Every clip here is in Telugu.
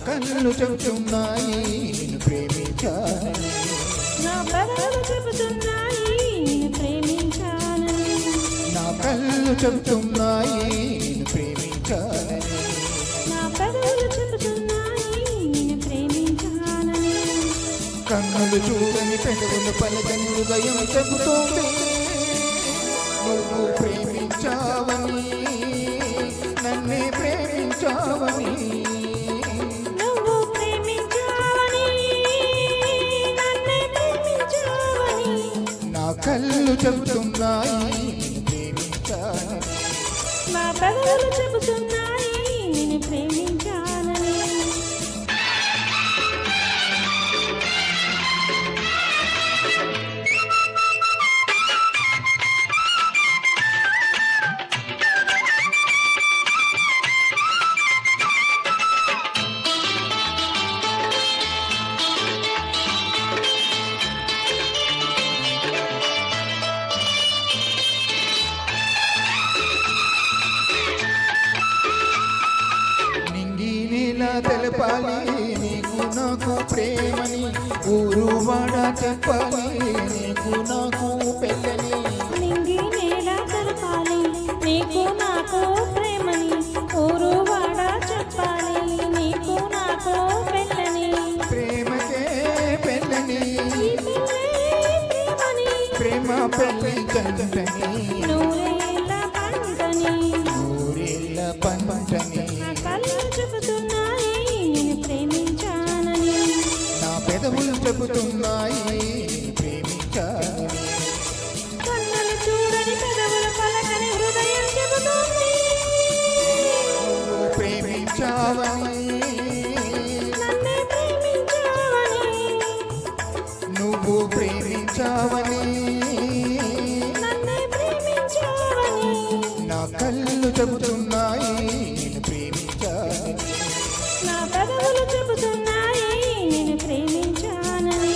కళ్ళు చెబుతున్నాయి నిన్ను ప్రేమించాలని, నా పెదవులు చెబుతున్నాయి నిన్ను ప్రేమించాలని, నా కళ్ళు చెబుతున్నాయి నిన్ను ప్రేమించాలని, నా పెదవులు చెబుతున్నాయి నిన్ను ప్రేమించాలని, కన్నులు చూడని పెదవులు పలకని హృదయం చెబుతోంది నువ్వు ప్రేమించావని, నన్నే ప్రేమించావని, నువ్వు ప్రేమించావని, నన్నే ప్రేమించావని, నా కళ్ళు చెబుతున్నాయి నిన్ను ప్రేమించాలని, నా పెదవులు చెబుతున్నాయి నిన్ను ప్రేమించాలని. తెలపాలి నీకు నాకు ప్రేమని, ఊరు వాడ చెప్పాలి నీకు నాకు పెళ్ళని, నింగి నేల తెలపాలి నీకు నాకు ప్రేమని, ఊరు వాడ చెప్పాలి నీకు నాకు పెళ్ళని, ప్రేమకే పెళ్ళని, ప్రేమని, ప్రేమ పెళ్ళి జంటని, నూరేళ్ళ పంటని, నూరేళ్ళ పంటని, నా కళ్ళు చెబుతున్నాయి నిన్ను ప్రేమించానని, నా పెదవులు చెబుతున్నాయి నిన్ను ప్రేమించాలని, కన్నులు చూడని పెదవులు పలకని హృదయం చెబుతోంది నువ్వు ప్రేమించావని, నన్నే ప్రేమించావని, నువ్వు ప్రేమించావని, నన్నే ప్రేమించావని, నా కళ్ళు చెబుతున్నాయి నిన్ను ప్రేమించాలని, నా పెదవులు చెబుతున్నాయి నిన్ను ప్రేమించానని.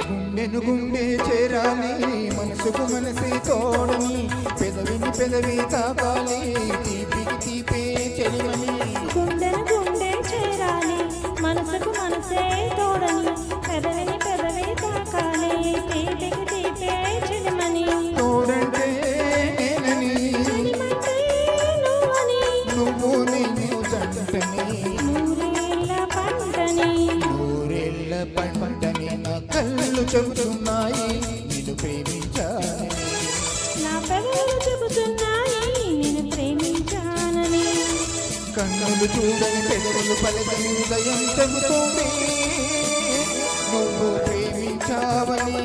గుండెను గుండె చేరాలి మనసుకు మనసే తోడని, పెదవిని పెదవి తాకాలి తీపికి తీపే చెలిమని, గుండెను గుండె చేరాలి మనసుకు మనసే తోడని, పెదవిని పెదవి తాకాలి తీపికి తీపే చెలిమని, తోడంటే నేనని, చెలిమంటే నువ్వని, నువ్వు నేను జంటని, నూరేళ్ళ పంటని, నూరేళ్ళ పంటని, నా కళ్ళు చెబుతున్నాయి నిన్ను ప్రేమించాలని, నా పెదవులు చెబుతున్నాయి నిన్ను ప్రేమించానని, కన్నులు చూడని పెదవులు పలకని హృదయం చెబుతోంది నువ్వు ప్రేమించావని,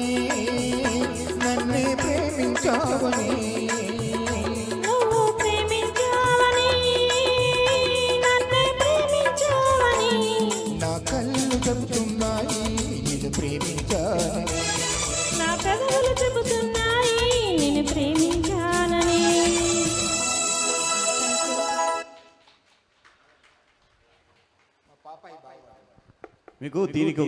నన్నే ప్రేమించావని, నువ్వు ప్రేమించావని, నన్నే ప్రేమించావని, నా కళ్ళు చెబుతున్నాయి నిన్ను ప్రేమించాలని, నా పెదవులు చెబుతున్నాయి నిన్ను ప్రేమించానని. మీకు దీనికి